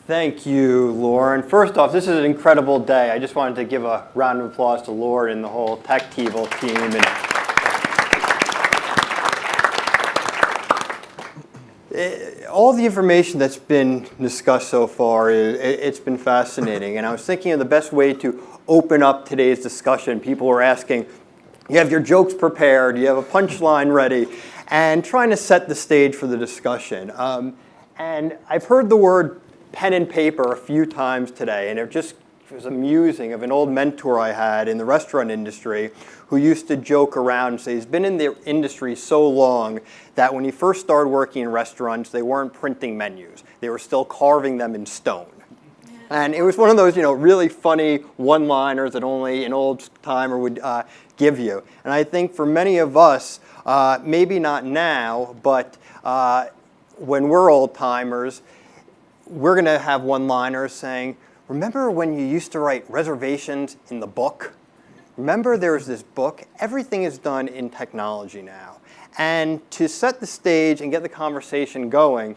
Thank you, Lauren. First off, this is an incredible day. I just wanted to give a round of applause to Lauren and the whole TechTable team. All the information that's been discussed so far, it's been fascinating. And I was thinking of the best way to open up today's discussion. People were asking, you have your jokes prepared, you have a punchline ready, and trying to set the stage for the discussion. And I've heard the word pen and paper a few times today, and it was amusing of an old mentor I had in the restaurant industry who used to joke around and say he's been in the industry so long that when he first started working in restaurants, they weren't printing menus. They were still carving them in stone. And it was one of those, really funny one-liners that only an old timer would give you. And I think for many of us, maybe not now, but when we're old timers, we're going to have one-liners saying, remember when you used to write reservations in the book? Remember there was this book? Everything is done in technology now. And to set the stage and get the conversation going,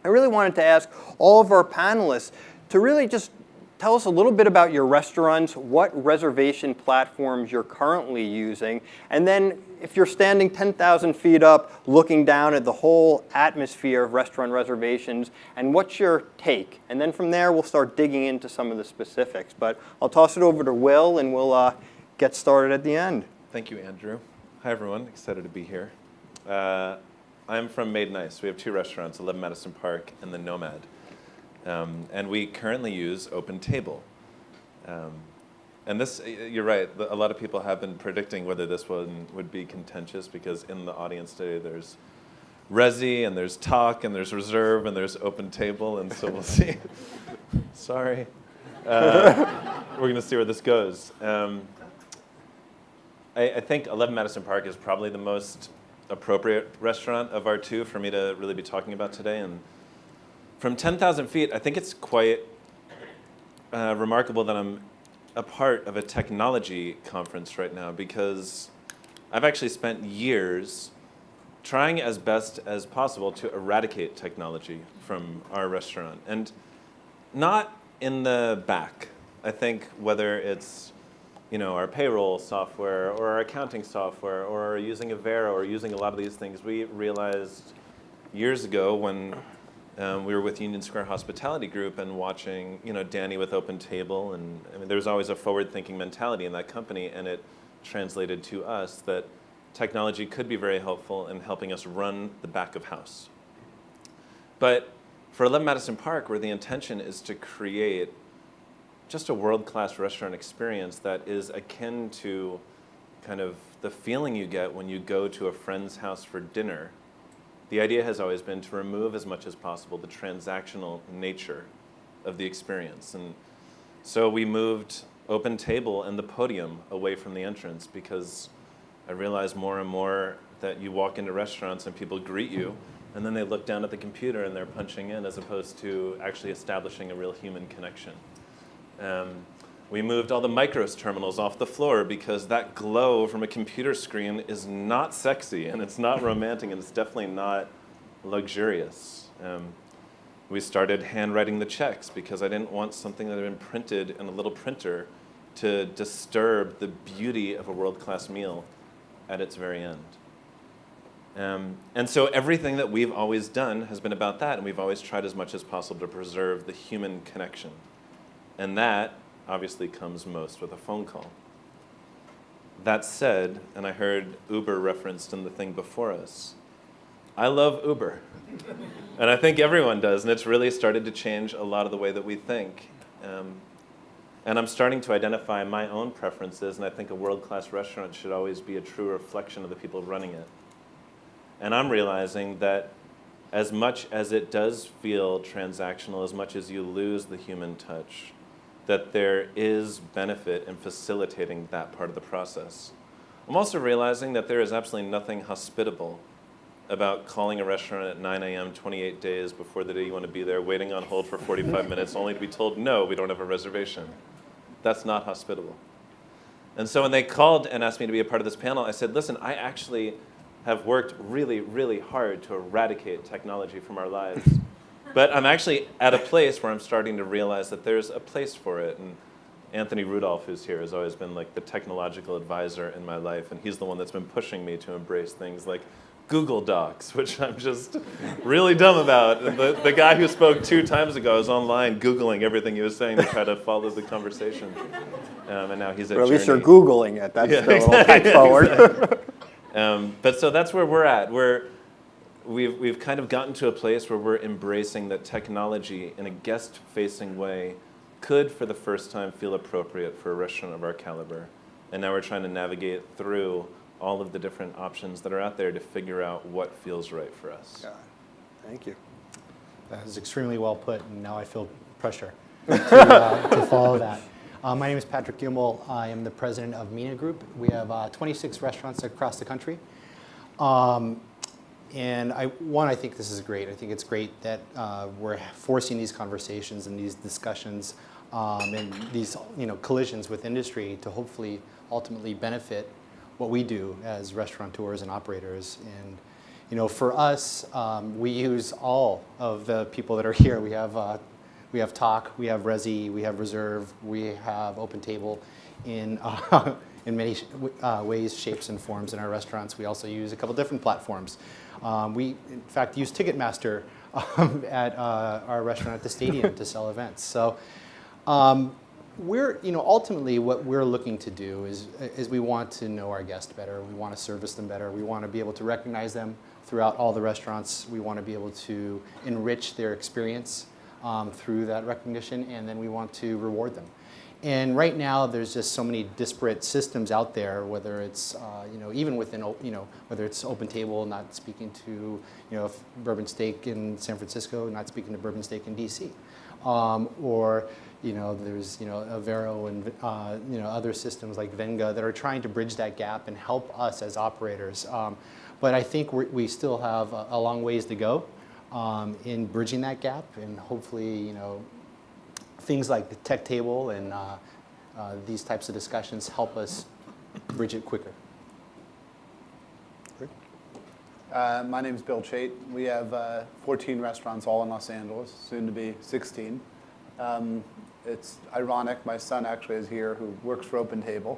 I really wanted to ask all of our panelists to really just tell us a little bit about your restaurants, what reservation platforms you're currently using, and then if you're standing 10,000 feet up looking down at the whole atmosphere of restaurant reservations, and what's your take? And then from there, we'll start digging into some of the specifics. But I'll toss it over to Will, and we'll get started at the end. Thank you, Andrew. Hi, everyone. Excited to be here. I'm from Made Nice. We have two restaurants, 11 Madison Park and the Nomad. And we currently use OpenTable. And this, you're right, a lot of people have been predicting whether this one would be contentious because in the audience today there's Resi and there's Talk and there's Reserve and there's OpenTable, and so we'll see. Sorry. We're going to see where this goes. I think 11 Madison Park is probably the most appropriate restaurant of our two for me to really be talking about today. And from 10,000 feet, I think it's quite remarkable that I'm a part of a technology conference right now because I've actually spent years trying as best as possible to eradicate technology from our restaurant. And not in the back. I think whether it's our payroll software or our accounting software or using Avera or using a lot of these things, we realized years ago when we were with Union Square Hospitality Group and watching, Danny with OpenTable, and I mean, there was always a forward-thinking mentality in that company, and it translated to us that technology could be very helpful in helping us run the back of house. But for 11 Madison Park, where the intention is to create just a world-class restaurant experience that is akin to kind of the feeling you get when you go to a friend's house for dinner, the idea has always been to remove as much as possible the transactional nature of the experience. And so we moved OpenTable and the podium away from the entrance because I realized more and more that you walk into restaurants and people greet you, and then they look down at the computer and they're punching in as opposed to actually establishing a real human connection. We moved all the micros terminals off the floor because that glow from a computer screen is not sexy and it's not romantic and it's definitely not luxurious. We started handwriting the checks because I didn't want something that had been printed in a little printer to disturb the beauty of a world-class meal at its very end. And so everything that we've always done has been about that, and we've always tried as much as possible to preserve the human connection. And that obviously comes most with a phone call. That said, and I heard Uber referenced in the thing before us, I love Uber. And I think everyone does, and it's really started to change a lot of the way that we think. And I'm starting to identify my own preferences, and I think a world-class restaurant should always be a true reflection of the people running it. And I'm realizing that as much as it does feel transactional, as much as you lose the human touch, that there is benefit in facilitating that part of the process. I'm also realizing that there is absolutely nothing hospitable about calling a restaurant at 9 a.m. 28 days before the day you want to be there, waiting on hold for 45 minutes, only to be told, no, we don't have a reservation. That's not hospitable. And so when they called and asked me to be a part of this panel, I said, listen, I actually have worked really, really hard to eradicate technology from our lives. But I'm actually at a place where I'm starting to realize that there's a place for it. And Anthony Rudolph, who's here, has always been like the technological advisor in my life, and he's the one that's been pushing me to embrace things like Google Docs, which I'm just really dumb about. And the guy who spoke 2 times ago is online Googling everything he was saying to try to follow the conversation. And now he's at Or at least you're Journey. Googling it. That's still a little back forward. But so that's where we're at. We've kind of gotten to a place where we're embracing that technology in a guest-facing way could, for the first time, feel appropriate for a restaurant of our caliber. And now we're trying to navigate through all of the different options that are out there to figure out what feels right for us. Yeah. Thank you. That was extremely well put, and now I feel pressure to follow that. My name is Patric Yumul. I am the president of Mina Group. We have 26 restaurants across the country. And I think this is great. I think it's great that we're forcing these conversations and these discussions and these collisions with industry to hopefully ultimately benefit what we do as restaurateurs and operators. And for us, we use all of the people that are here. We have Talk, we have Resi, we have Reserve, we have OpenTable in many ways, shapes, and forms in our restaurants. We also use a couple different platforms. We, in fact, use Ticketmaster at our restaurant at the stadium to sell events. So we're, ultimately what we're looking to do is we want to know our guests better. We want to service them better. We want to be able to recognize them throughout all the restaurants. We want to be able to enrich their experience through that recognition, and then we want to reward them. And right now, there's just so many disparate systems out there, whether it's, even within, whether it's OpenTable not speaking to, Bourbon Steak in San Francisco, not speaking to Bourbon Steak in DC. Or, there's, Avero and, other systems like Venga that are trying to bridge that gap and help us as operators. But I think we still have a long ways to go in bridging that gap, and hopefully, things like the TechTable and these types of discussions help us bridge it quicker. My name is Bill Chait. We have 14 restaurants all in Los Angeles, soon to be 16. It's ironic, my son actually is here who works for OpenTable,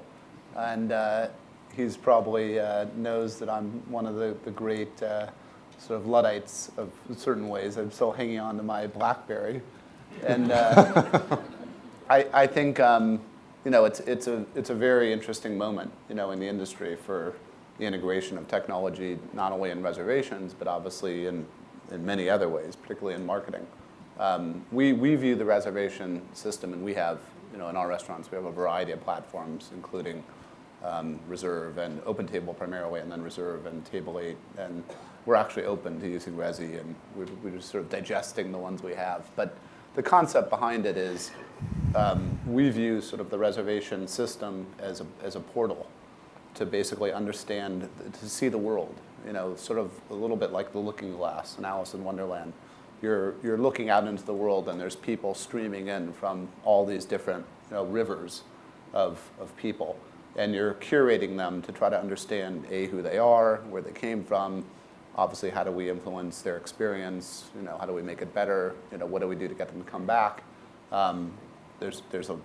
and he's probably knows that I'm one of the great sort of Luddites of certain ways. I'm still hanging on to my BlackBerry. And I think it's a very interesting moment in the industry for the integration of technology, not only in reservations but obviously in many other ways, particularly in marketing. We view the reservation system, and we have in our restaurants we have a variety of platforms, including Reserve and OpenTable primarily, and then Reserve and Table 8, and we're actually open to using Resi, and we're just sort of digesting the ones we have, but. The concept behind it is we view sort of the reservation system as a portal to basically understand, to see the world, sort of a little bit like the looking glass in Alice in Wonderland. You're looking out into the world, and there's people streaming in from all these different rivers of people, and you're curating them to try to understand who they are, where they came from. Obviously, how do we influence their experience? How do we make it better? What do we do to get them to come back? There's a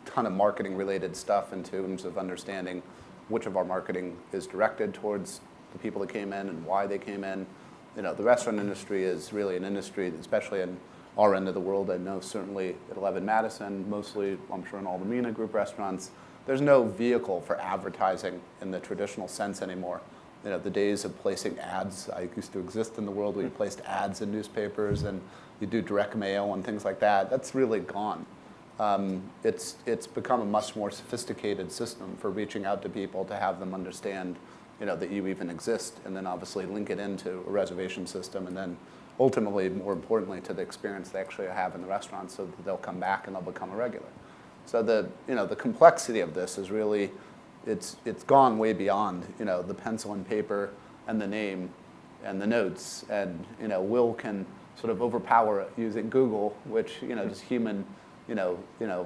ton of marketing-related stuff in terms of understanding which of our marketing is directed towards the people that came in and why they came in. The restaurant industry is really an industry, especially in our end of the world. I know certainly at 11 Madison, mostly I'm sure in all the Mina Group restaurants, there's no vehicle for advertising in the traditional sense anymore. The days of placing ads, I used to exist in the world where you placed ads in newspapers and you do direct mail and things like that. That's really gone. It's become a much more sophisticated system for reaching out to people to have them understand, that you even exist, and then obviously link it into a reservation system, and then ultimately, more importantly, to the experience they actually have in the restaurant, so that they'll come back and they'll become a regular. So the complexity of this is really. It's gone way beyond the pencil and paper and the name and the notes, and Will can sort of overpower it using Google, which just human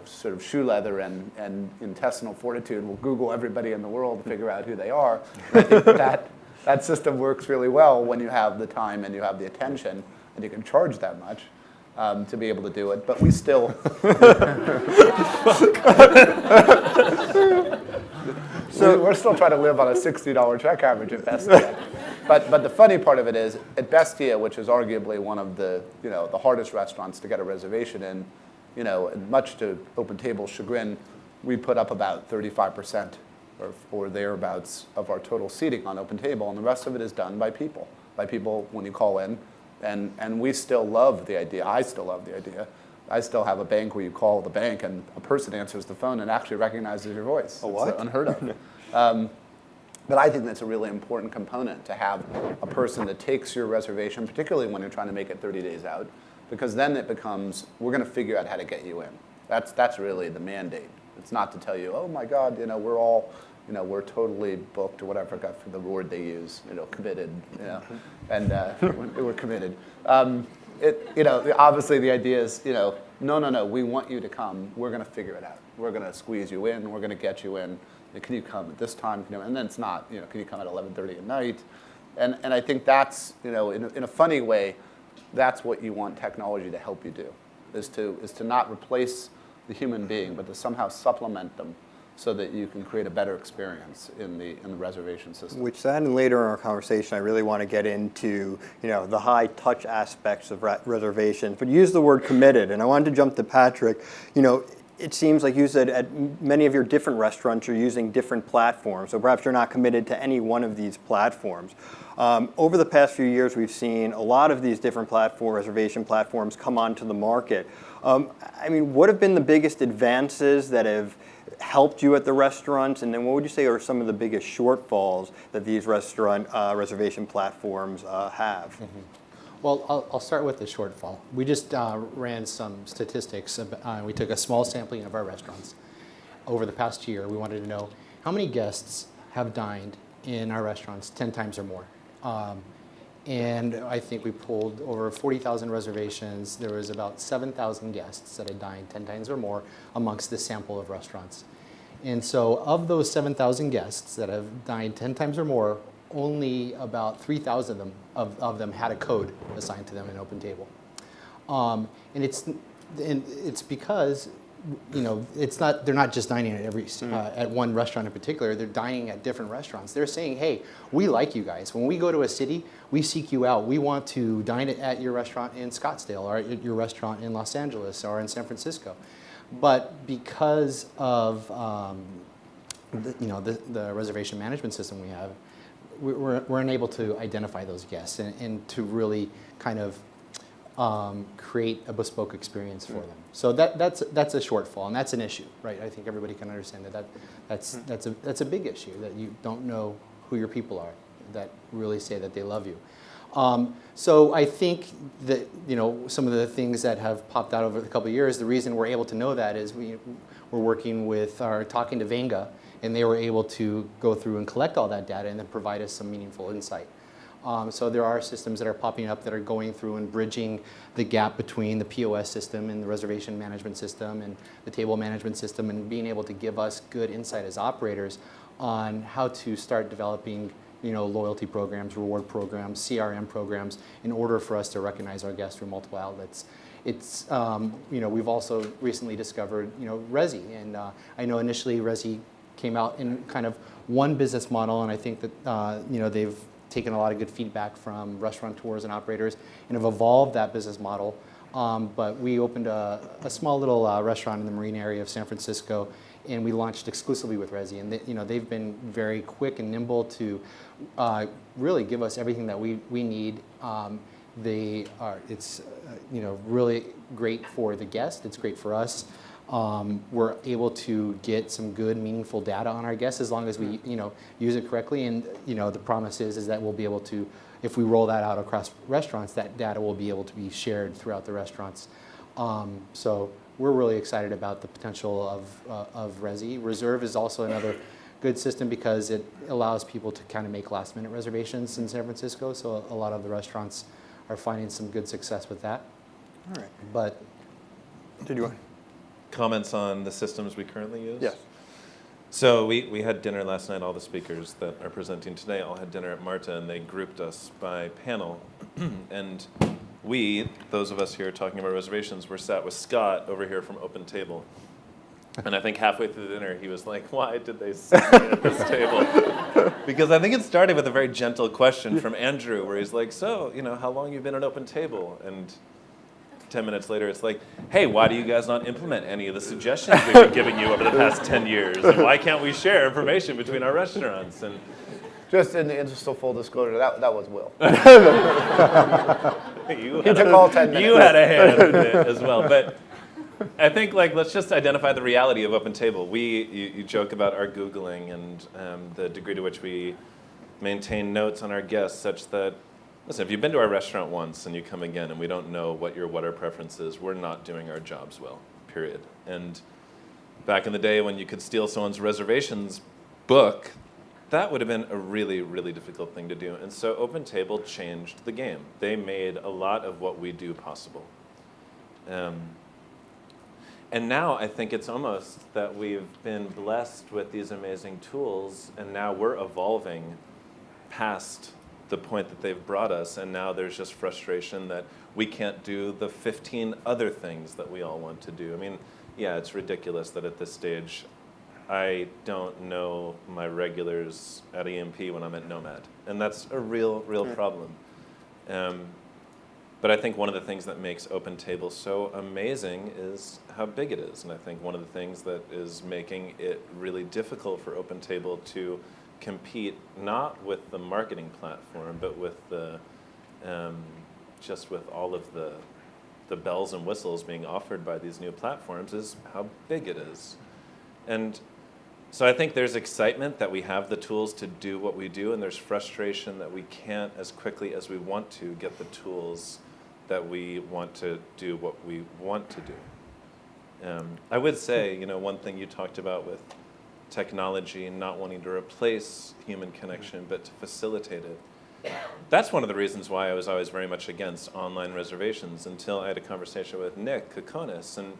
sort of shoe leather and intestinal fortitude will Google everybody in the world to figure out who they are. And I think that system works really well when you have the time and you have the attention and you can charge that much. to be able to do it, but we still. So we're still trying to live on a $60 check average at Bestia. But the funny part of it is, at Bestia, which is arguably one of the the hardest restaurants to get a reservation in, and much to OpenTable's chagrin, we put up about 35% or thereabouts of our total seating on OpenTable, and the rest of it is done by people when you call in, and we still love the idea. I still love the idea. I still have a bank where you call the bank and a person answers the phone and actually recognizes your voice. A what? It's unheard of. But I think that's a really important component, to have a person that takes your reservation, particularly when you're trying to make it 30 days out, because then it becomes, we're going to figure out how to get you in. That's really the mandate. It's not to tell you, oh my God, we're all, we're totally booked, or whatever I forgot for the word they use, committed, and we're committed. Obviously the idea is, no, we want you to come. We're going to figure it out. We're going to squeeze you in. We're going to get you in. Can you come at this time? And then it's not, can you come at 11:30 at night? And I think that's, in a funny way, that's what you want technology to help you do, is to not replace the human being, but to somehow supplement them so that you can create a better experience in the reservation system. Which then later in our conversation, I really want to get into the high touch aspects of reservations. But you use the word committed, and I wanted to jump to Patric. It seems like you said at many of your different restaurants you're using different platforms, so perhaps you're not committed to any one of these platforms. Over the past few years, we've seen a lot of these different reservation platforms come onto the market. What have been the biggest advances that have helped you at the restaurants, and then what would you say are some of the biggest shortfalls that these restaurant reservation platforms have? Mm-hmm. Well, I'll start with the shortfall. We just ran some statistics. We took a small sampling of our restaurants. Over the past year, we wanted to know how many guests have dined in our restaurants 10 times or more. And I think we pulled over 40,000 reservations. There was about 7,000 guests that had dined 10 times or more amongst this sample of restaurants. And so of those 7,000 guests that have dined 10 times or more, only about 3,000 of them had a code assigned to them in OpenTable. And it's because they're not just dining at at one restaurant in particular. They're dining at different restaurants. They're saying, hey, we like you guys. When we go to a city, we seek you out. We want to dine at your restaurant in Scottsdale, or at your restaurant in Los Angeles, or in San Francisco. But because of the reservation management system we have, we're unable to identify those guests and to really kind of create a bespoke experience for them. So that's a shortfall, and that's an issue, right? I think everybody can understand that's a big issue, that you don't know who your people are that really say that they love you. So I think that some of the things that have popped out over the couple of years, the reason we're able to know that is we're working with talking to Venga, and they were able to go through and collect all that data and then provide us some meaningful insight. So there are systems that are popping up that are going through and bridging the gap between the POS system and the reservation management system and the table management system, and being able to give us good insight as operators on how to start developing loyalty programs, reward programs, CRM programs, in order for us to recognize our guests through multiple outlets. It's we've also recently discovered Resi, and I know initially Resi came out in kind of one business model, and I think that they've taken a lot of good feedback from restaurateurs and operators and have evolved that business model. But we opened a small little restaurant in the marine area of San Francisco, and we launched exclusively with Resi. And they've been very quick and nimble to really give us everything that we need. It's really great for the guest. It's great for us. We're able to get some good, meaningful data on our guests as long as we, use it correctly. And the promise is that we'll be able to, if we roll that out across restaurants, that data will be able to be shared throughout the restaurants. So we're really excited about the potential of Resi. Reserve is also another good system because it allows people to kind of make last-minute reservations in San Francisco. So a lot of the restaurants are finding some good success with that. All right. But did you want? Comments on the systems we currently use? Yes. So we had dinner last night. All the speakers that are presenting today all had dinner at Marta, and they grouped us by panel. And we, those of us here talking about reservations, were sat with Scott over here from OpenTable. And I think halfway through the dinner, he was like, why did they sit me at this table? Because I think it started with a very gentle question from Andrew, where he's like, so, how long you been at OpenTable? And 10 minutes later, it's like, hey, why do you guys not implement any of the suggestions we've been giving you over the past 10 years? And why can't we share information between our restaurants? And Just in the interest of full disclosure, that was Will. he took all 10 minutes. You had a hand in it as well. But I think, let's just identify the reality of OpenTable. You joke about our Googling and the degree to which we maintain notes on our guests such that, listen, if you've been to our restaurant once and you come again and we don't know what your water preference is, we're not doing our jobs well, period. And back in the day when you could steal someone's reservations book, that would have been a really, really difficult thing to do. And so OpenTable changed the game. They made a lot of what we do possible. And now I think it's almost that we've been blessed with these amazing tools, and now we're evolving past the point that they've brought us, and now there's just frustration that we can't do the 15 other things that we all want to do. I mean, yeah, it's ridiculous that at this stage I don't know my regulars at EMP when I'm at Nomad, and that's a real problem. But I think one of the things that makes OpenTable so amazing is how big it is. And I think one of the things that is making it really difficult for OpenTable to compete, not with the marketing platform, but with the just with all of the bells and whistles being offered by these new platforms, is how big it is. And so I think there's excitement that we have the tools to do what we do, and there's frustration that we can't, as quickly as we want to, get the tools that we want to do what we want to do. I would say, one thing you talked about with technology and not wanting to replace human connection, but to facilitate it. That's one of the reasons why I was always very much against online reservations, until I had a conversation with Nick Kokonis, and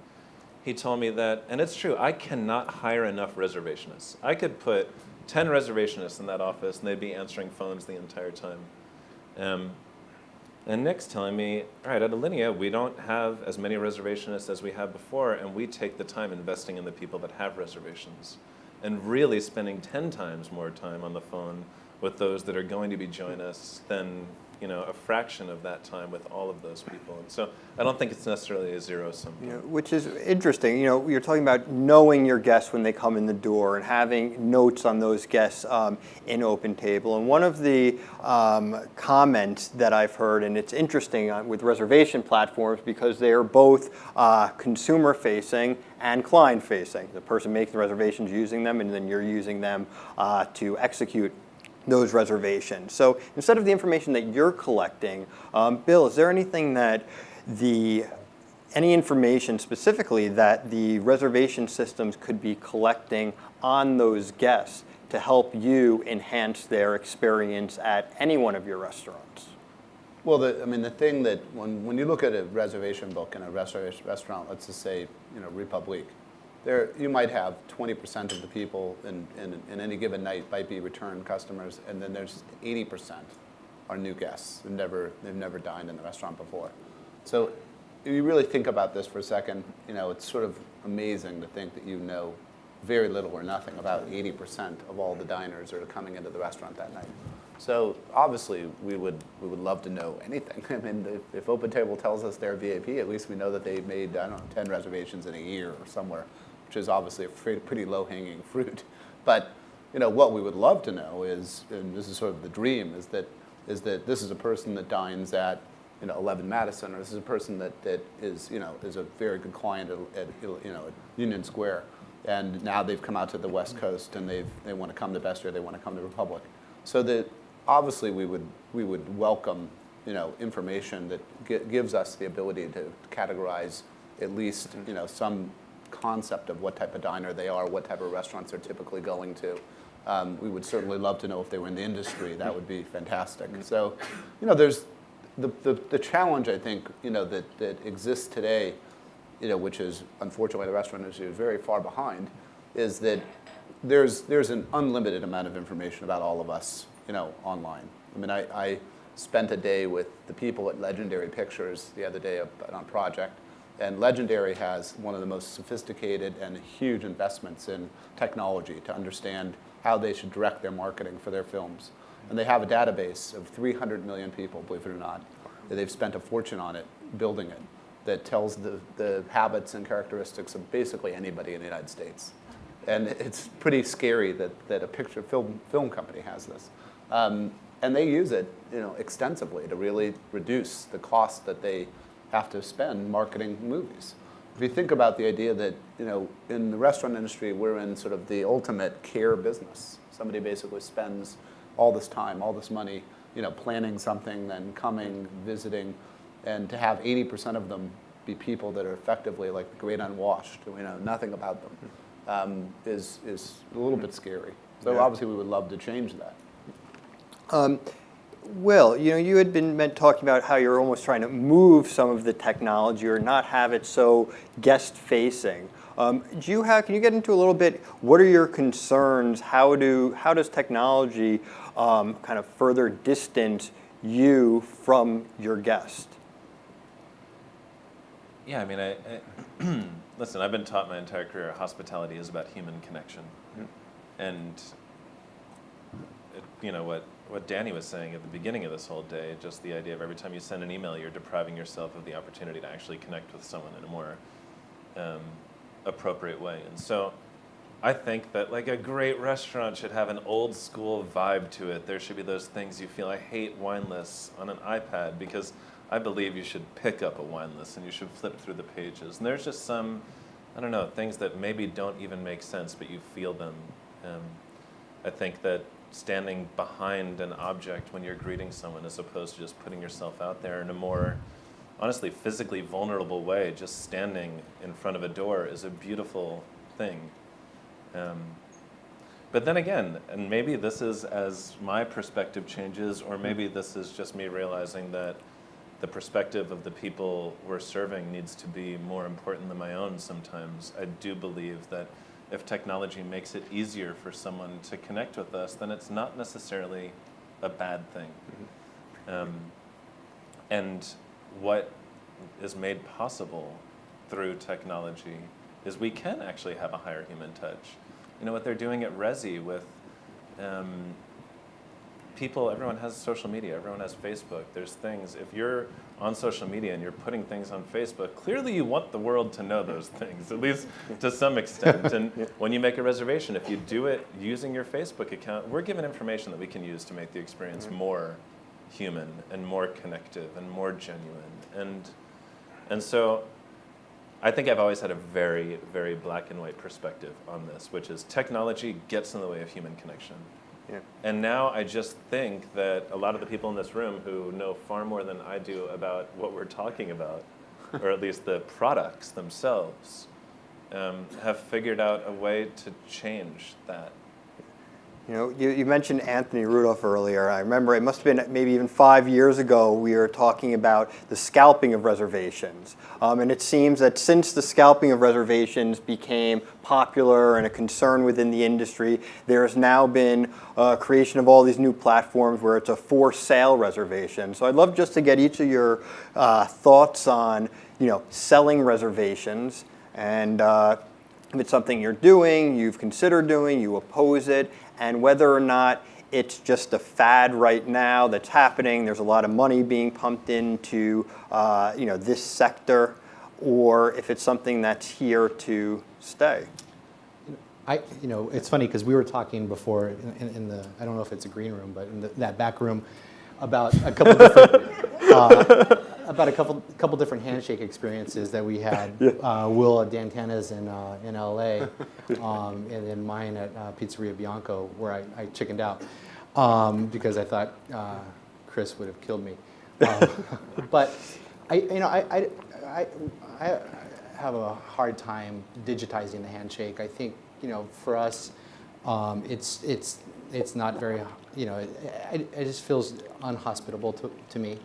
he told me that, and it's true, I cannot hire enough reservationists. I could put 10 reservationists in that office and they'd be answering phones the entire time. And Nick's telling me, all right, at Alinea, we don't have as many reservationists as we had before, and we take the time investing in the people that have reservations and really spending 10 times more time on the phone with those that are going to be joining us than a fraction of that time with all of those people. And so I don't think it's necessarily a zero-sum game. Which is interesting. You're talking about knowing your guests when they come in the door and having notes on those guests in OpenTable. And one of the comments that I've heard, and it's interesting with reservation platforms because they are both consumer-facing and client-facing. The person making the reservations using them, and then you're using them to execute those reservations. So instead of the information that you're collecting, Bill, is there anything that any information specifically that the reservation systems could be collecting on those guests to help you enhance their experience at any one of your restaurants? Well, the thing that when you look at a reservation book in a restaurant, let's just say, Republique, you might have 20% of the people in any given night might be return customers, and then there's 80% are new guests. They've never dined in the restaurant before. So if you really think about this for a second, it's sort of amazing to think that you know very little or nothing about 80% of all the diners that are coming into the restaurant that night. So obviously we would love to know anything. I mean, if OpenTable tells us they're VIP, at least we know that they made 10 reservations in a year or somewhere, which is obviously a pretty low-hanging fruit. But what we would love to know is, and this is sort of the dream, is that this is a person that dines at 11 Madison, or this is a person that is a very good client at Union Square, and now they've come out to the West Coast and they want to come to Best, or they want to come to Republic. So that obviously we would welcome information that gives us the ability to categorize at least some concept of what type of diner they are, what type of restaurants they're typically going to. We would certainly love to know if they were in the industry. That would be fantastic. So, there's the challenge, I think, that exists today, which is unfortunately the restaurant industry is very far behind, is that there's an unlimited amount of information about all of us, online. I mean, spent a day with the people at Legendary Pictures the other day on a project. And Legendary has one of the most sophisticated and huge investments in technology to understand how they should direct their marketing for their films. And they have a database of 300 million people, believe it or not. They've spent a fortune on it, building it, that tells the habits and characteristics of basically anybody in the United States. And it's pretty scary that a film company has this. And they use it, extensively to really reduce the cost that they have to spend marketing movies. If you think about the idea that, in the restaurant industry, we're in sort of the ultimate care business. Somebody basically spends all this time, all this money, planning something, then coming, visiting, and to have 80% of them be people that are effectively like the great unwashed, who know nothing about them, is a little bit scary. So obviously we would love to change that. Will, you had been talking about how you're almost trying to move some of the technology or not have it so guest-facing. Can you get into a little bit, what are your concerns? How does technology kind of further distance you from your guest? Yeah, I mean, listen, I've been taught my entire career hospitality is about human connection. And, what Danny was saying at the beginning of this whole day, just the idea of every time you send an email, you're depriving yourself of the opportunity to actually connect with someone in a more appropriate way. And so I think that like a great restaurant should have an old school vibe to it. There should be those things you feel, I hate wine lists on an iPad, because I believe you should pick up a wine list and you should flip through the pages. And there's just some, things that maybe don't even make sense, but you feel them. I think that standing behind an object when you're greeting someone, as opposed to just putting yourself out there in a more, honestly, physically vulnerable way, just standing in front of a door is a beautiful thing. But then again, and maybe this is as my perspective changes, or maybe this is just me realizing that the perspective of the people we're serving needs to be more important than my own sometimes. I do believe that if technology makes it easier for someone to connect with us, then it's not necessarily a bad thing. And what is made possible through technology is we can actually have a higher human touch. What they're doing at Resi with people, everyone has social media, everyone has Facebook. There's things, if you're on social media and you're putting things on Facebook, clearly you want the world to know those things, at least to some extent. And when you make a reservation, if you do it using your Facebook account, we're given information that we can use to make the experience more human and more connective and more genuine. And so I think I've always had a very, very black and white perspective on this, which is technology gets in the way of human connection. Yeah. And now I just think that a lot of the people in this room who know far more than I do about what we're talking about, or at least the products themselves, have figured out a way to change that. You mentioned Anthony Rudolph earlier. I remember it must have been maybe even 5 years ago we were talking about the scalping of reservations. And it seems that since the scalping of reservations became popular and a concern within the industry, there has now been a creation of all these new platforms where it's a for sale reservation. So I'd love just to get each of your thoughts on selling reservations, and if it's something you're doing, you've considered doing, you oppose it, and whether or not it's just a fad right now that's happening. There's a lot of money being pumped into this sector, or if it's something that's here to stay. It's funny because we were talking before in the, I don't know if it's a green room, but in that back room about a couple different couple different handshake experiences that we had. Will at Dantana's in LA, and then mine at Pizzeria Bianco, where I chickened out because I thought Chris would have killed me. But I have a hard time digitizing the handshake. I think for us, it's not very, it just feels unhospitable to me.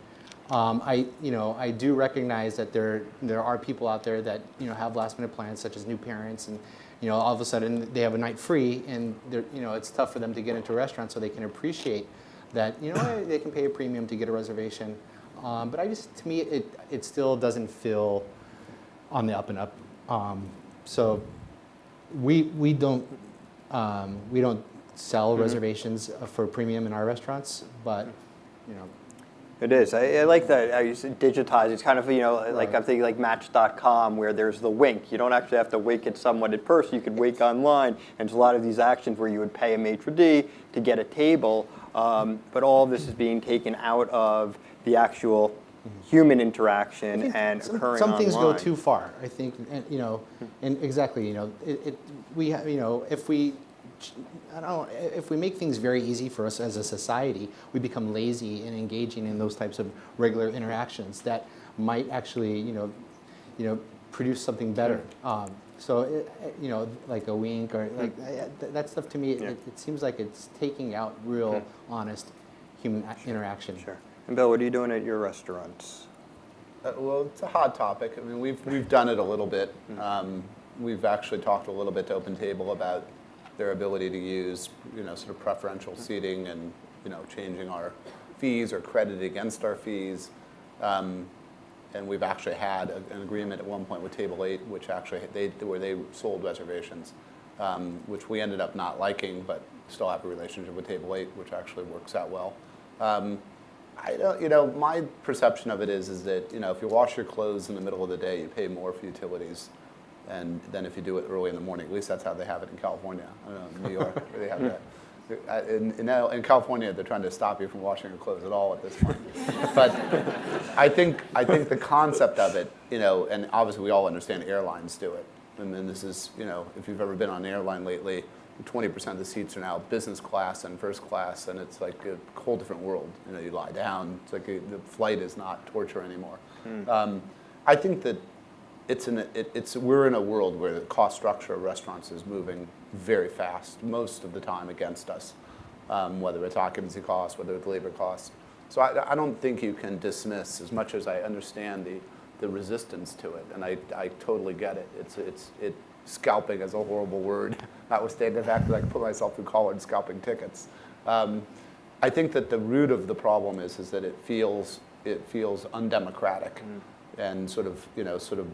I do recognize that there are people out there that have last minute plans, such as new parents, and all of a sudden they have a night free, and it's tough for them to get into a restaurant so they can appreciate that they can pay a premium to get a reservation. But to me, it still doesn't feel on the up and up. So we don't sell reservations for premium in our restaurants, but It is. I like that. I use digitize. It's kind of, like I'm thinking like Match.com, where there's the wink. You don't actually have to wink at someone in person. You could wink online. And there's a lot of these actions where you would pay a maitre d' to get a table. But all of this is being taken out of the actual human interaction and occurring some things go online. too far. I think, and exactly, if we make things very easy for us as a society, we become lazy in engaging in those types of regular interactions that might actually, produce something better. So, like a wink or like that stuff to me, it seems like it's taking out real, honest human interaction. Sure. And Bill, what are you doing at your restaurants? Well, it's a hot topic. I mean, we've done it a little bit. We've actually talked a little bit to OpenTable about their ability to use, sort of preferential seating and, changing our fees or credit against our fees. And we've actually had an agreement at one point with Table 8, which actually where they sold reservations, which we ended up not liking, but still have a relationship with Table 8, which actually works out well. My perception of it is that, if you wash your clothes in the middle of the day, you pay more for utilities than if you do it early in the morning. At least that's how they have it in California. I don't know, in New York, where they have that. In California, they're trying to stop you from washing your clothes at all at this point. But I think the concept of it, and obviously we all understand airlines do it. And then this is, if you've ever been on an airline lately, 20% of the seats are now business class and first class, and it's like a whole different world. You lie down. It's like the flight is not torture anymore. I think that we're in a world where the cost structure of restaurants is moving very fast, most of the time against us, whether it's occupancy costs, whether it's labor costs. So I don't think you can dismiss, as much as I understand the resistance to it, and I totally get it. Scalping is a horrible word, notwithstanding the fact that I can put myself through college scalping tickets. I think that the root of the problem is that it feels undemocratic and sort of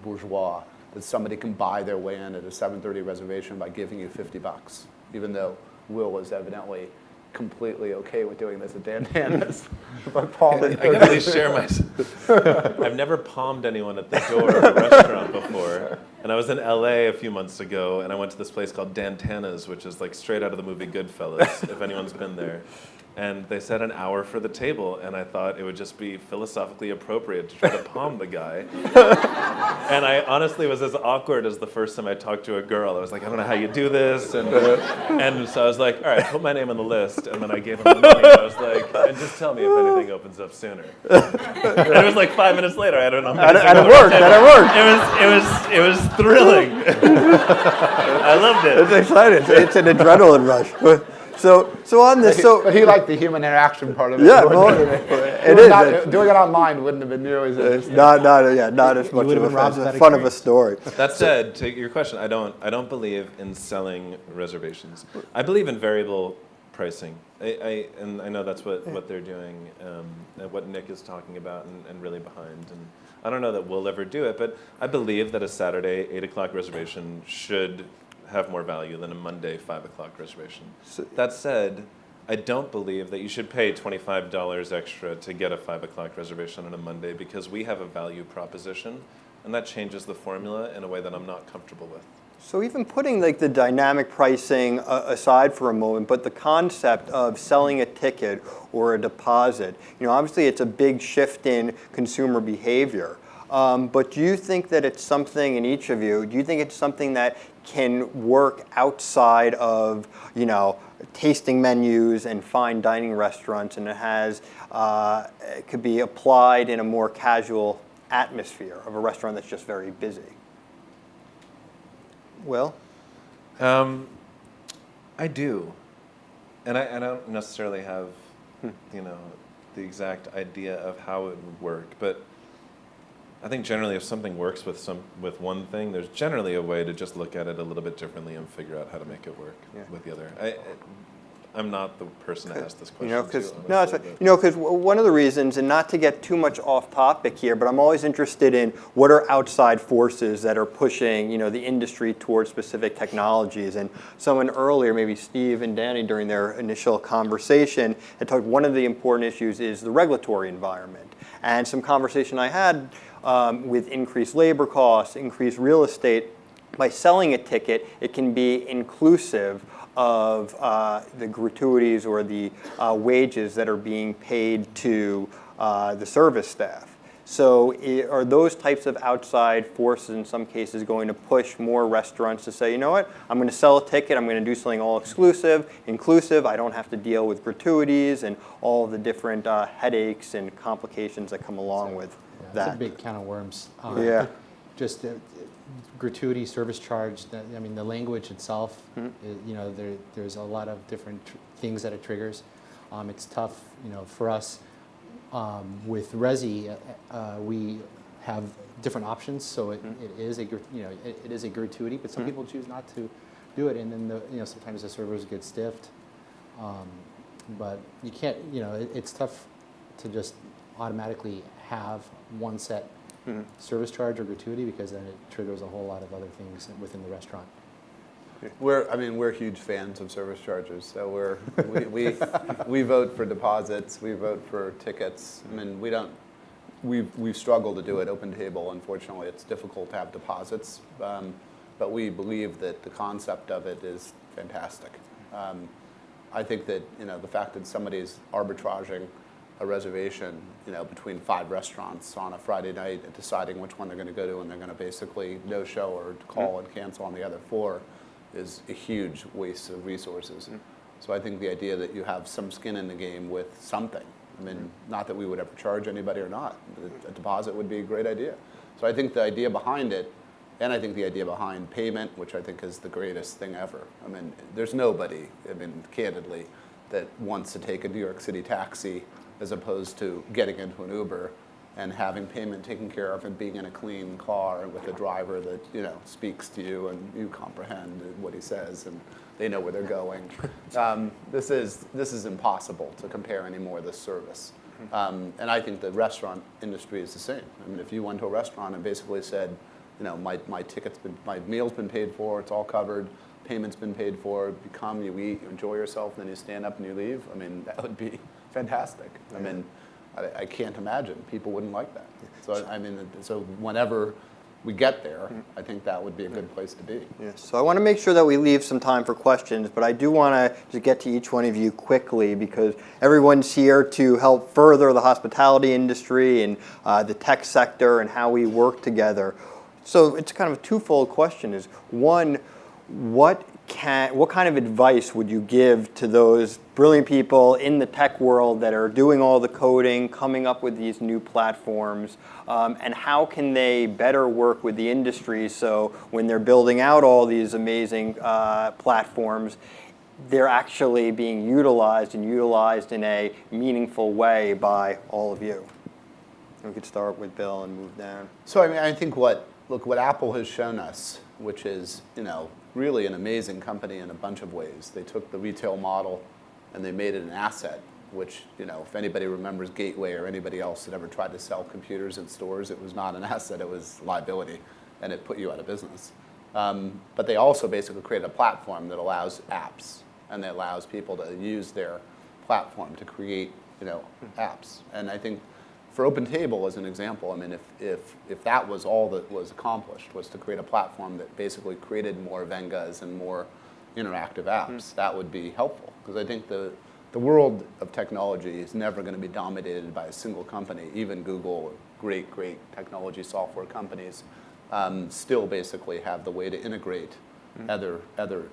bourgeois, that somebody can buy their way in at a 7:30 reservation by giving you $50, even though Will is evidently completely okay with doing this at Dan Tannis. But Paul, I can at least share my. I've never palmed anyone at the door of a restaurant before, and I was in LA a few months ago, and I went to this place called Dan Tannis, which is like straight out of the movie Goodfellas, if anyone's been there. And they said an hour for the table, and I thought it would just be philosophically appropriate to try to palm the guy. And I honestly was as awkward as the first time I talked to a girl. I was like, I don't know how you do this. And so I was like, all right, put my name on the list. And then I gave him the money. And I was like, and just tell me if anything opens up sooner. And it was like 5 minutes later. I don't know. And it worked. It was thrilling. I loved it. It's exciting. It's an adrenaline rush. So on this, but he liked the human interaction part of it. Yeah, well, it is. Doing it online wouldn't have been nearly as Not as much of a fun of a story. That said, to your question, I don't believe in selling reservations. I believe in variable pricing. And I know that's what they're doing, and what Nick is talking about and really behind. And I don't know that we'll ever do it, but I believe that a Saturday 8 o'clock reservation should have more value than a Monday 5 o'clock reservation. That said, I don't believe that you should pay $25 extra to get a 5 o'clock reservation on a Monday, because we have a value proposition, and that changes the formula in a way that I'm not comfortable with. So even putting like the dynamic pricing aside for a moment, but the concept of selling a ticket or a deposit, obviously it's a big shift in consumer behavior. But do you think that it's something, in each of you, do you think it's something that can work outside of, tasting menus and fine dining restaurants, and it could be applied in a more casual atmosphere of a restaurant that's just very busy? Will? I do. And I don't necessarily have, the exact idea of how it would work, but I think generally if something works with one thing, there's generally a way to just look at it a little bit differently and figure out how to make it work with the other. I'm not the person to ask this question. You know, because to, no, it's, honestly, you know, because one of the reasons, and not to get too much off topic here, but I'm always interested in what are outside forces that are pushing, you know, the industry towards specific technologies. And someone earlier, maybe Steve and Danny, during their initial conversation, had talked. One of the important issues is the regulatory environment, and some conversation I had with increased labor costs, increased real estate. By selling a ticket, it can be inclusive of the gratuities or the wages that are being paid to the service staff. So are those types of outside forces in some cases going to push more restaurants to say, you know what, I'm going to sell a ticket, I'm going to do something all inclusive, I don't have to deal with gratuities and all of the different headaches and complications that come along with that. It's a big can of worms. Yeah. Just gratuity, service charge. I mean, the language itself. You know, there's a lot of different things that it triggers. It's tough, you know, for us. With Resi, we have different options. So it is it is a gratuity, but some people choose not to do it, and then sometimes the servers get stiffed. But you can't. You know, it's tough to just automatically have one set service charge or gratuity, because then it triggers a whole lot of other things within the restaurant. We're huge fans of service charges. So we vote for deposits. We vote for tickets. I mean, we've struggled to do it. OpenTable, unfortunately, it's difficult to have deposits. But we believe that the concept of it is fantastic. I think that the fact that somebody's arbitraging a reservation, between 5 restaurants on a Friday night and deciding which one they're going to go to, and they're going to basically no-show or call and cancel on the other 4, is a huge waste of resources. So I think the idea that you have some skin in the game with something, I mean, not that we would ever charge anybody or not, a deposit would be a great idea. So I think the idea behind it, and I think the idea behind payment, which I think is the greatest thing ever. I mean, there's nobody, candidly, that wants to take a New York City taxi as opposed to getting into an Uber and having payment taken care of and being in a clean car with a driver that speaks to you and you comprehend what he says and they know where they're going. This is impossible to compare anymore, this service. And I think the restaurant industry is the same. I mean, if you went to a restaurant and basically said, my meal's been paid for, it's all covered, payment's been paid for, you come, you eat, you enjoy yourself, and then you stand up and you leave, I mean, that would be fantastic. I mean, I can't imagine people wouldn't like that. So whenever we get there, I think that would be a good place to be. Yes. So I want to make sure that we leave some time for questions, but I do want to just get to each one of you quickly, because everyone's here to help further the hospitality industry and the tech sector and how we work together. So it's kind of a twofold question. Is one, what kind of advice would you give to those brilliant people in the tech world that are doing all the coding, coming up with these new platforms, and how can they better work with the industry so when they're building out all these amazing platforms, they're actually being utilized in a meaningful way by all of you? We could start with Bill and move down. So I think what Apple has shown us, which is really an amazing company in a bunch of ways. They took the retail model and they made it an asset, which, if anybody remembers Gateway or anybody else that ever tried to sell computers in stores, it was not an asset, it was liability, and it put you out of business. But they also basically created a platform that allows apps, and that allows people to use their platform to create, apps. And I think for OpenTable, as an example, I mean, if that was all that was accomplished, was to create a platform that basically created more Vengas and more interactive apps, that would be helpful. Because I think the world of technology is never going to be dominated by a single company. Even Google, great technology software companies, still basically have the way to integrate other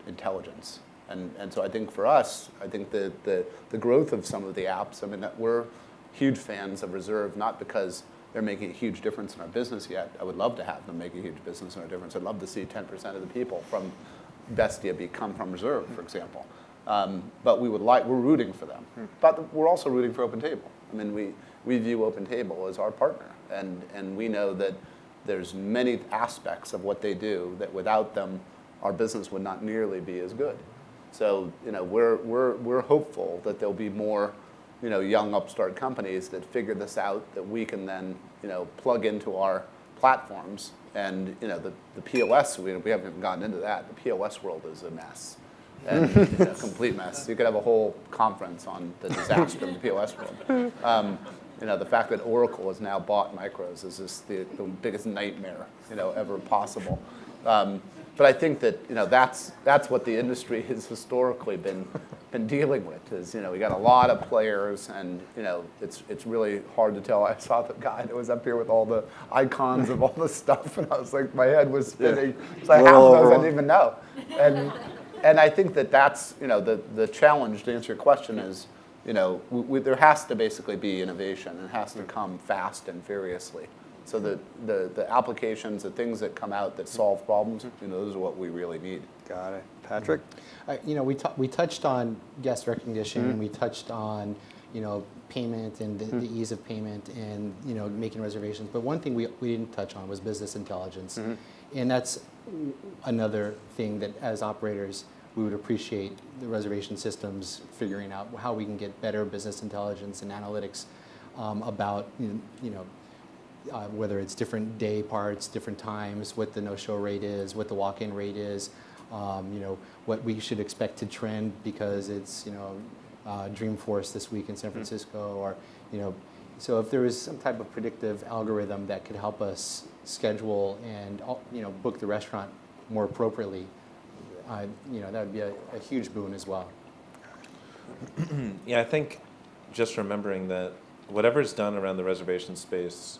intelligence. And so I think for us, I think the growth of some of the apps, I mean, that we're huge fans of Reserve, not because they're making a huge difference in our business yet. I would love to have them make a huge business in our difference. I'd love to see 10% of the people from Bestia come from Reserve, for example. But we're rooting for them. But we're also rooting for OpenTable. I mean, we view OpenTable as our partner, and we know that there's many aspects of what they do that without them, our business would not nearly be as good. So we're hopeful that there'll be more young upstart companies that figure this out, that we can then plug into our platforms. And the POS, we haven't even gotten into that. The POS world is a mess, and complete mess. You could have a whole conference on the disaster of the POS world. The fact that Oracle has now bought Micros is just the biggest nightmare ever possible. But I think that that's what the industry has historically been dealing with. Is we got a lot of players, and it's really hard to tell. I saw the guy that was up here with all the icons of all the stuff, and I was like, my head was spinning. It's like half of those I didn't even know. And I think that's the challenge, to answer your question, is there has to basically be innovation. It has to come fast and furiously. So the applications, the things that come out that solve problems, those are what we really need. Got it. Patric? We touched on guest recognition, and we touched on payment and the ease of payment and making reservations. But one thing we didn't touch on was business intelligence, and that's another thing that as operators we would appreciate the reservation systems figuring out how we can get better business intelligence and analytics about whether it's different day parts, different times, what the no-show rate is, what the walk-in rate is, what we should expect to trend because it's Dreamforce this week in San Francisco, or so if there was some type of predictive algorithm that could help us schedule and book the restaurant more appropriately, that would be a huge boon as well. Yeah, I think just remembering that whatever's done around the reservation space,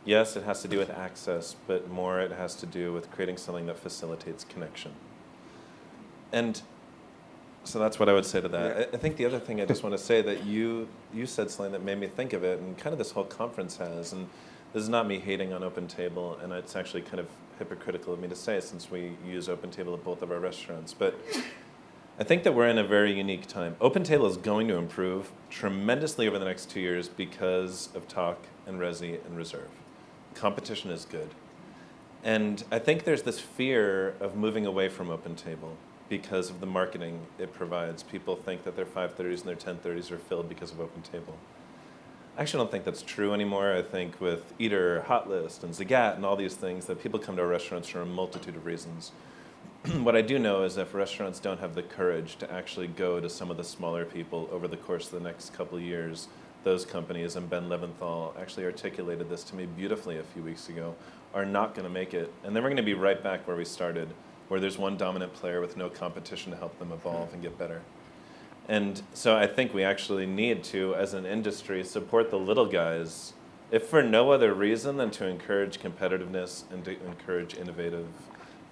yes, it has to do with access, but more it has to do with creating something that facilitates connection. And so that's what I would say to that. I think the other thing I just want to say that you said something that made me think of it, and kind of this whole conference has, and this is not me hating on OpenTable, and it's actually kind of hypocritical of me to say since we use OpenTable at both of our restaurants, but I think that we're in a very unique time. OpenTable is going to improve tremendously over the next 2 years because of Talk and Resi and Reserve. Competition is good. And I think there's this fear of moving away from OpenTable because of the marketing it provides. People think that their 5:30s and their 10:30s are filled because of OpenTable. I actually don't think that's true anymore. I think with Eater, Hotlist, and Zagat, and all these things, that people come to our restaurants for a multitude of reasons. What I do know is that if restaurants don't have the courage to actually go to some of the smaller people over the course of the next couple of years, those companies, and Ben Leventhal actually articulated this to me beautifully a few weeks ago, are not going to make it. And then we're going to be right back where we started, where there's one dominant player with no competition to help them evolve and get better. And so I think we actually need to, as an industry, support the little guys, if for no other reason than to encourage competitiveness and to encourage innovative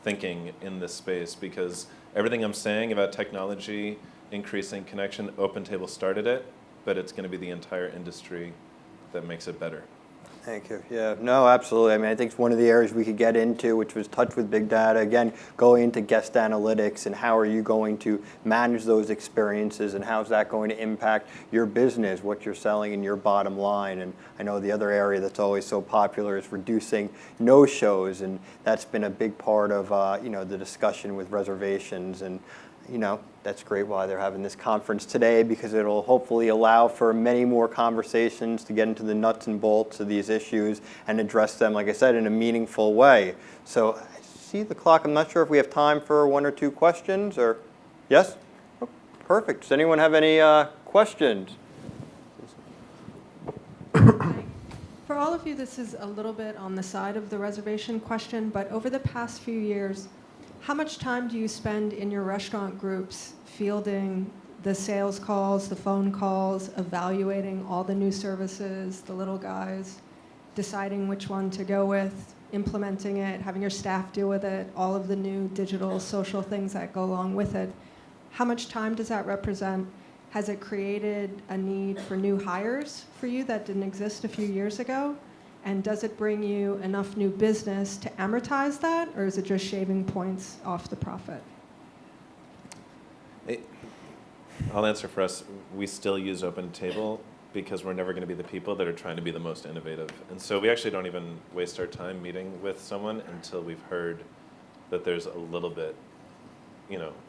thinking in this space, because everything I'm saying about technology, increasing connection, OpenTable started it, but it's going to be the entire industry that makes it better. Thank you. Yeah, no, absolutely. I mean, I think it's one of the areas we could get into, which was touch with big data. Again, going into guest analytics and how are you going to manage those experiences and how's that going to impact your business, what you're selling and your bottom line. And I know the other area that's always so popular is reducing no-shows, and that's been a big part of the discussion with reservations. And that's great why they're having this conference today, because it'll hopefully allow for many more conversations to get into the nuts and bolts of these issues and address them, like I said, in a meaningful way. So I see the clock. I'm not sure if we have time for one or two questions, or yes? Oh, perfect. Does anyone have any questions? For all of you, this is a little bit on the side of the reservation question, but over the past few years, how much time do you spend in your restaurant groups fielding the sales calls, the phone calls, evaluating all the new services, the little guys, deciding which one to go with, implementing it, having your staff deal with it, all of the new digital social things that go along with it? How much time does that represent? Has it created a need for new hires for you that didn't exist a few years ago? And does it bring you enough new business to amortize that, or is it just shaving points off the profit? I'll answer for us. We still use OpenTable because we're never going to be the people that are trying to be the most innovative. And so we actually don't even waste our time meeting with someone until we've heard that there's a little bit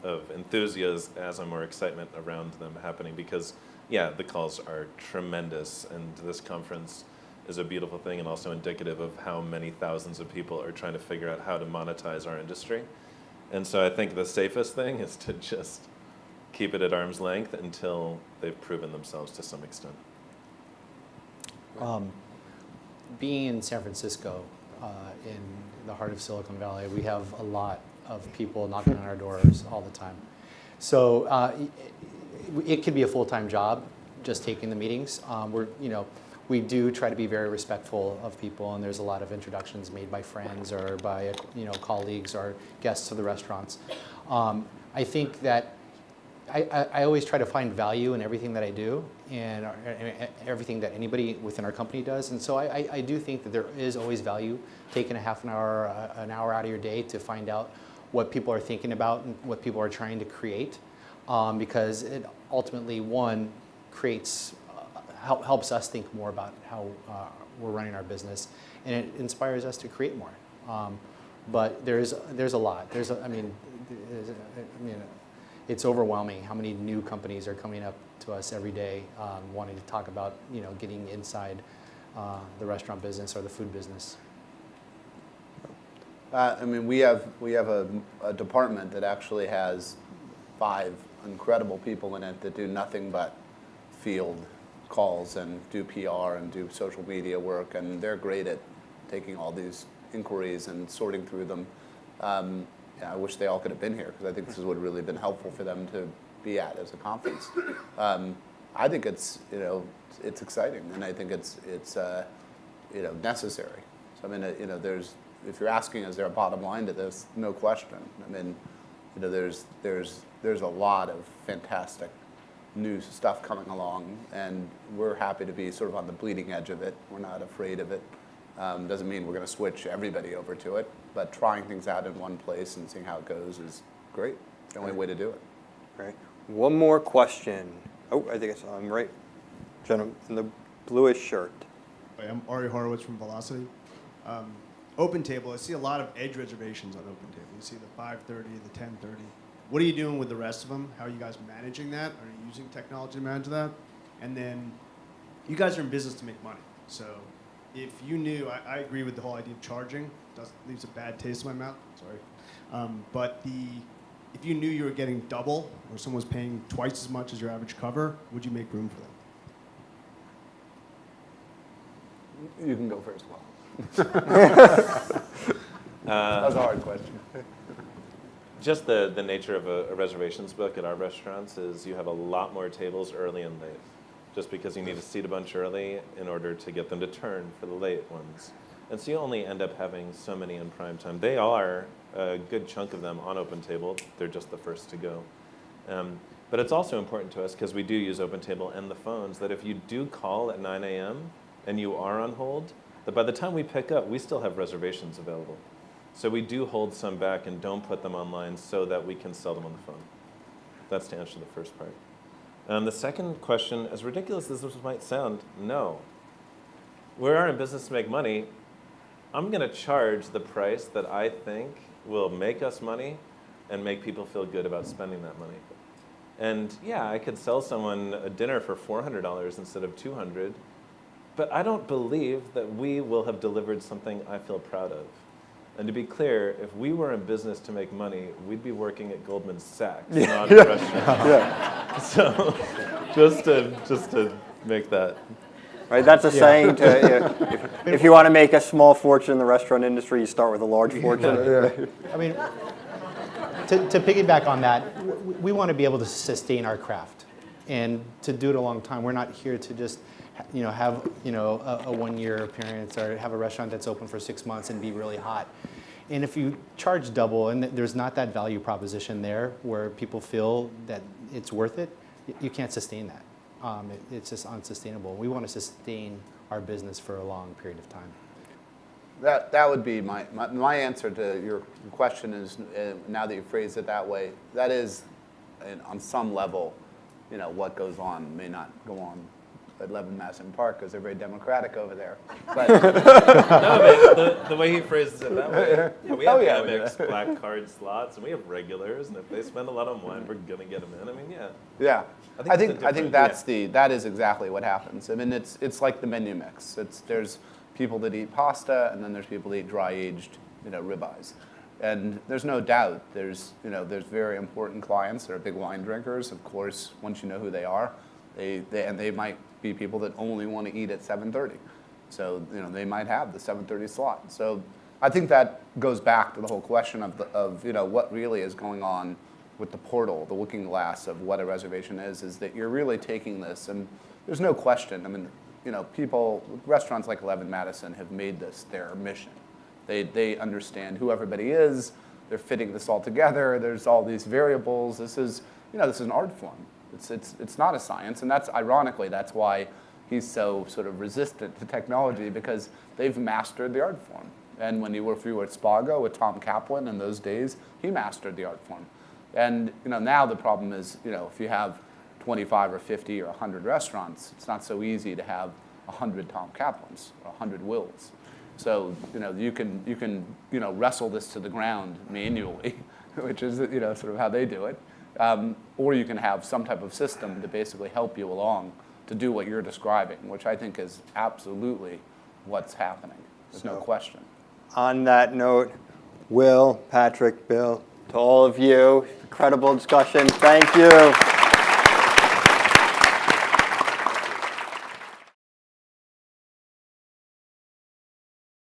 of enthusiasm or excitement around them happening, because yeah, the calls are tremendous, and this conference is a beautiful thing and also indicative of how many thousands of people are trying to figure out how to monetize our industry. And so I think the safest thing is to just keep it at arm's length until they've proven themselves to some extent. Being in San Francisco, in the heart of Silicon Valley, we have a lot of people knocking on our doors all the time. So it could be a full-time job, just taking the meetings. We do try to be very respectful of people, and there's a lot of introductions made by friends or by colleagues or guests of the restaurants. I think that I always try to find value in everything that I do and everything that anybody within our company does. And so I do think that there is always value taking a half an hour out of your day to find out what people are thinking about and what people are trying to create, because it ultimately, one, creates, helps us think more about how we're running our business, and it inspires us to create more. But there's a lot. It's overwhelming how many new companies are coming up to us every day, wanting to talk about getting inside the restaurant business or the food business. We have a department that actually has 5 incredible people in it that do nothing but field calls and do PR and do social media work, and they're great at taking all these inquiries and sorting through them. I wish they all could have been here, because I think this would have really been helpful for them to be at as a conference. I think it's exciting, and I think it's necessary. So if you're asking, is there a bottom line to this? No question. There's a lot of fantastic new stuff coming along, and we're happy to be sort of on the bleeding edge of it. We're not afraid of it. Doesn't mean we're going to switch everybody over to it, but trying things out in one place and seeing how it goes is great. The only way to do it. Great. One more question. Oh, I think I'm right. Gentleman in the bluish shirt. Hi, I'm Ari Horowitz from Velocity. OpenTable, I see a lot of edge reservations on OpenTable. You see the 5:30, the 10:30. What are you doing with the rest of them? How are you guys managing that? Are you using technology to manage that? And then you guys are in business to make money. So if you knew, I agree with the whole idea of charging. Leaves a bad taste in my mouth, sorry. But if you knew you were getting double, or someone was paying twice as much as your average cover, would you make room for them? You can go first, Will. That was a hard question. Just the nature of a reservations book at our restaurants is you have a lot more tables early and late, just because you need to seat a bunch early in order to get them to turn for the late ones. And so you only end up having so many in prime time. They are, a good chunk of them, on OpenTable. They're just the first to go. But it's also important to us, because we do use OpenTable and the phones, that if you do call at 9 a.m. and you are on hold, that by the time we pick up, we still have reservations available. So we do hold some back and don't put them online so that we can sell them on the phone. That's to answer the first part. The second question, as ridiculous as this might sound, no. We are in business to make money. I'm going to charge the price that I think will make us money and make people feel good about spending that money. And yeah, I could sell someone a dinner for $400 instead of $200, but I don't believe that we will have delivered something I feel proud of. And to be clear, if we were in business to make money, we'd be working at Goldman Sachs, not a restaurant. So just to make that. Right, that's a saying. If you want to make a small fortune in the restaurant industry, you start with a large fortune. To piggyback on that, we want to be able to sustain our craft, and to do it a long time. We're not here to just have a one-year appearance or have a restaurant that's open for 6 months and be really hot. And if you charge double and there's not that value proposition there where people feel that it's worth it, you can't sustain that. It's just unsustainable. We want to sustain our business for a long period of time. That would be my answer to your question is, now that you phrased it that way, that is, on some level, what goes on may not go on at 11 Madison Park because they're very democratic over there. But No, but the way he phrases it that way, we have Oh, yeah, we do. Amex black card slots, and we have regulars, and if they spend a lot on wine, we're gonna get them in. I mean, yeah. yeah, I think it's a I think different- that is exactly what happens. I mean, it's like the menu mix. There's people that eat pasta, and then there's people that eat dry aged, ribeyes. And there's no doubt there's very important clients that are big wine drinkers. Of course, once you know who they are, they might be people that only want to eat at 7:30. So they might have the 7:30 slot. So I think that goes back to the whole question of what really is going on with the portal, the looking glass of what a reservation is that you're really taking this, and there's no question. I mean, restaurants like 11 Madison have made this their mission. They understand who everybody is. They're fitting this all together. There's all these variables. This is an art form. It's not a science, and that's why he's so sort of resistant to technology, because they've mastered the art form. And if you were at Spago with Tom Kaplan in those days, he mastered the art form. And now the problem is if you have 25 or 50 or 100 restaurants, it's not so easy to have 100 Tom Kaplans or 100 Wills. So you can wrestle this to the ground manually, which is sort of how they do it, or you can have some type of system to basically help you along to do what you're describing, which I think is absolutely what's happening. There's no question. On that note, Will, Patrick, Bill, to all of you, incredible discussion. Thank you.